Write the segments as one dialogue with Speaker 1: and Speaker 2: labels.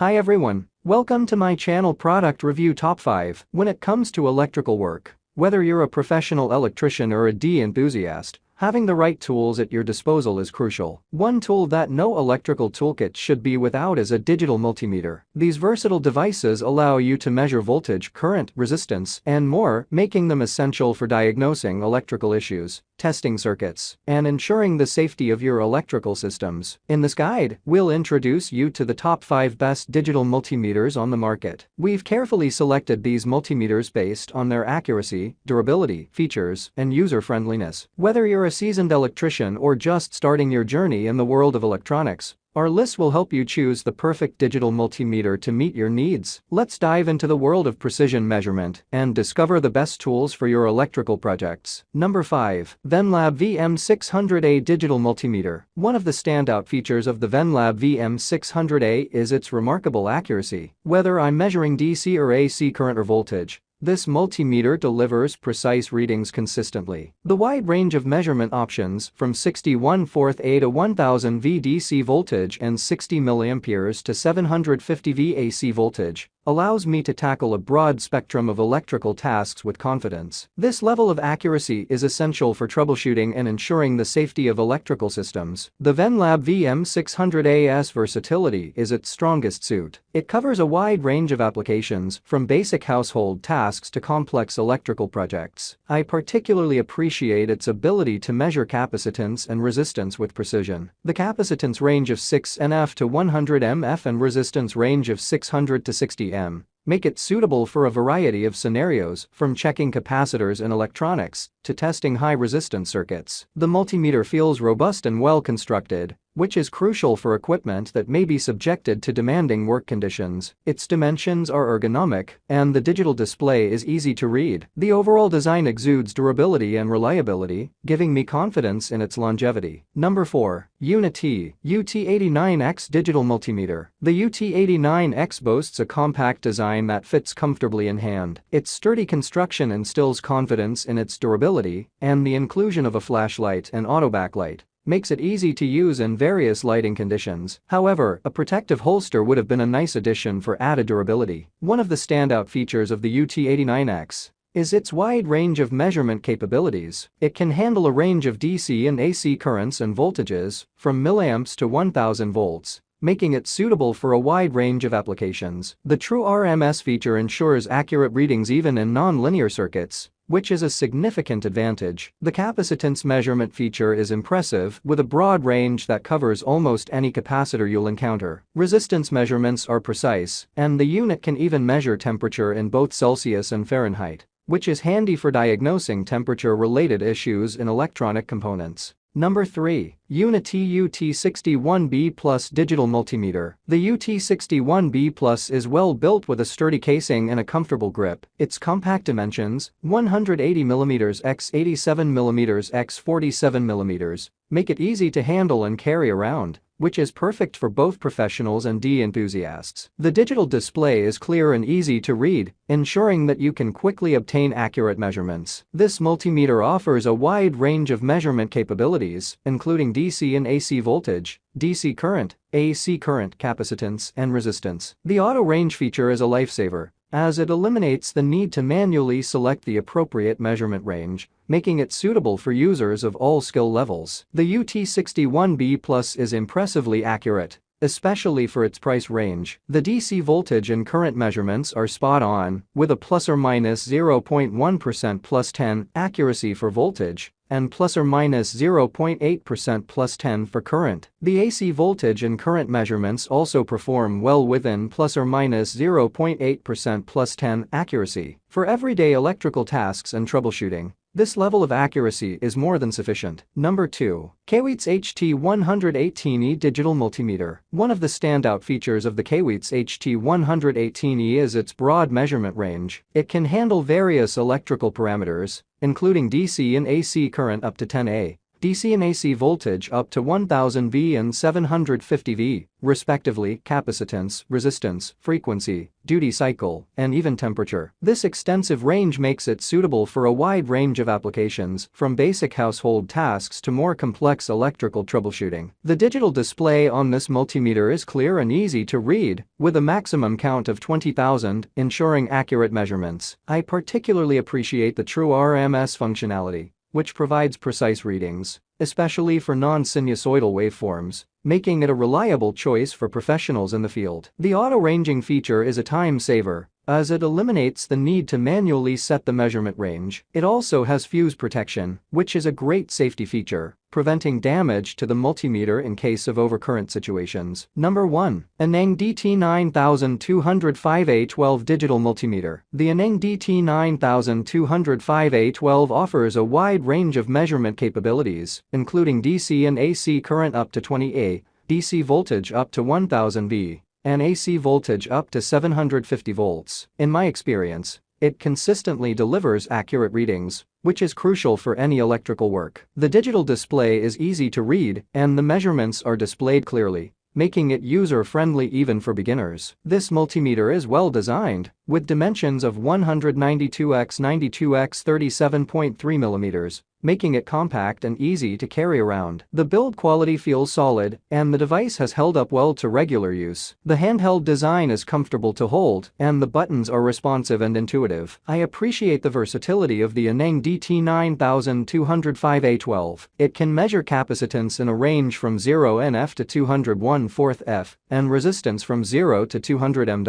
Speaker 1: Hi everyone, welcome to my channel Product Review Top 5. When it comes to electrical work, whether you're a professional electrician or a D enthusiast, having the right tools at your disposal is crucial. One tool that no electrical toolkit should be without is a digital multimeter. These versatile devices allow you to measure voltage, current, resistance, and more, making them essential for diagnosing electrical issues, testing circuits, and ensuring the safety of your electrical systems. In this guide, we'll introduce you to the top 5 best digital multimeters on the market. We've carefully selected these multimeters based on their accuracy, durability, features, and user-friendliness. Whether you're a seasoned electrician or just starting your journey in the world of electronics, our list will help you choose the perfect digital multimeter to meet your needs. Let's dive into the world of precision measurement and discover the best tools for your electrical projects. Number 5. VENLAB VM600A Digital Multimeter. One of the standout features of the VENLAB VM600A is its remarkable accuracy. Whether I'm measuring DC or AC current or voltage, this multimeter delivers precise readings consistently. The wide range of measurement options, from 61/4A to 1000 V DC voltage and 60 mA to 750 V AC voltage, allows me to tackle a broad spectrum of electrical tasks with confidence. This level of accuracy is essential for troubleshooting and ensuring the safety of electrical systems. The VENLAB VM600A's versatility is its strongest suit. It covers a wide range of applications, from basic household tasks to complex electrical projects. I particularly appreciate its ability to measure capacitance and resistance with precision. The capacitance range of 6 NF to 100 MF and resistance range of 600 to 60 M make it suitable for a variety of scenarios, from checking capacitors in electronics to testing high-resistance circuits. The multimeter feels robust and well-constructed, which is crucial for equipment that may be subjected to demanding work conditions. Its dimensions are ergonomic, and the digital display is easy to read. The overall design exudes durability and reliability, giving me confidence in its longevity. Number 4. UNI-T UT89X Digital Multimeter. The UT89X boasts a compact design that fits comfortably in hand. Its sturdy construction instills confidence in its durability, and the inclusion of a flashlight and auto backlight makes it easy to use in various lighting conditions. However, a protective holster would have been a nice addition for added durability. One of the standout features of the UT89X is its wide range of measurement capabilities. It can handle a range of DC and AC currents and voltages, from milliamps to 1000 volts, making it suitable for a wide range of applications. The True RMS feature ensures accurate readings even in non-linear circuits, which is a significant advantage. The capacitance measurement feature is impressive, with a broad range that covers almost any capacitor you'll encounter. Resistance measurements are precise, and the unit can even measure temperature in both Celsius and Fahrenheit, which is handy for diagnosing temperature-related issues in electronic components. Number 3. UNI-T UT61B Plus Digital Multimeter. The UT61B Plus is well built with a sturdy casing and a comfortable grip. Its compact dimensions, 180mm x 87mm x 47mm, make it easy to handle and carry around, which is perfect for both professionals and D enthusiasts. The digital display is clear and easy to read, ensuring that you can quickly obtain accurate measurements. This multimeter offers a wide range of measurement capabilities, including DC and AC voltage, DC current, AC current, capacitance, and resistance. The auto range feature is a lifesaver, as it eliminates the need to manually select the appropriate measurement range, making it suitable for users of all skill levels. The UT61B Plus is impressively accurate, especially for its price range. The DC voltage and current measurements are spot on, with a plus or minus 0.1% plus 10 accuracy for voltage, and plus or minus 0.8% plus 10 for current. The AC voltage and current measurements also perform well within plus or minus 0.8% plus 10 accuracy for everyday electrical tasks and troubleshooting. This level of accuracy is more than sufficient. Number 2. KAIWEETS HT118E Digital Multimeter. One of the standout features of the KAIWEETS HT118E is its broad measurement range. It can handle various electrical parameters, including DC and AC current up to 10A, DC and AC voltage up to 1000 V and 750 V, respectively, capacitance, resistance, frequency, duty cycle, and even temperature. This extensive range makes it suitable for a wide range of applications, from basic household tasks to more complex electrical troubleshooting. The digital display on this multimeter is clear and easy to read, with a maximum count of 20,000, ensuring accurate measurements. I particularly appreciate the true RMS functionality, which provides precise readings, especially for non-sinusoidal waveforms, making it a reliable choice for professionals in the field. The auto-ranging feature is a time saver, as it eliminates the need to manually set the measurement range. It also has fuse protection, which is a great safety feature, preventing damage to the multimeter in case of overcurrent situations. Number 1. ANENG DT9205A12 Digital Multimeter. The ANENG DT9205A12 offers a wide range of measurement capabilities, including DC and AC current up to 20 A, DC voltage up to 1000 V, and AC voltage up to 750 volts. In my experience, it consistently delivers accurate readings, which is crucial for any electrical work. The digital display is easy to read, and the measurements are displayed clearly, making it user-friendly even for beginners. This multimeter is well designed, with dimensions of 192x92x 37.3 mm, making it compact and easy to carry around. The build quality feels solid, and the device has held up well to regular use. The handheld design is comfortable to hold, and the buttons are responsive and intuitive. I appreciate the versatility of the ANENG DT9205A12. It can measure capacitance in a range from 0 nF to 201/4 F, and resistance from 0 to 200 m.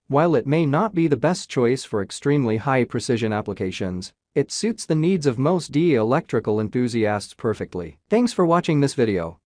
Speaker 1: While it may not be the best choice for extremely high-precision applications, it suits the needs of most electrical enthusiasts perfectly. Thanks for watching this video.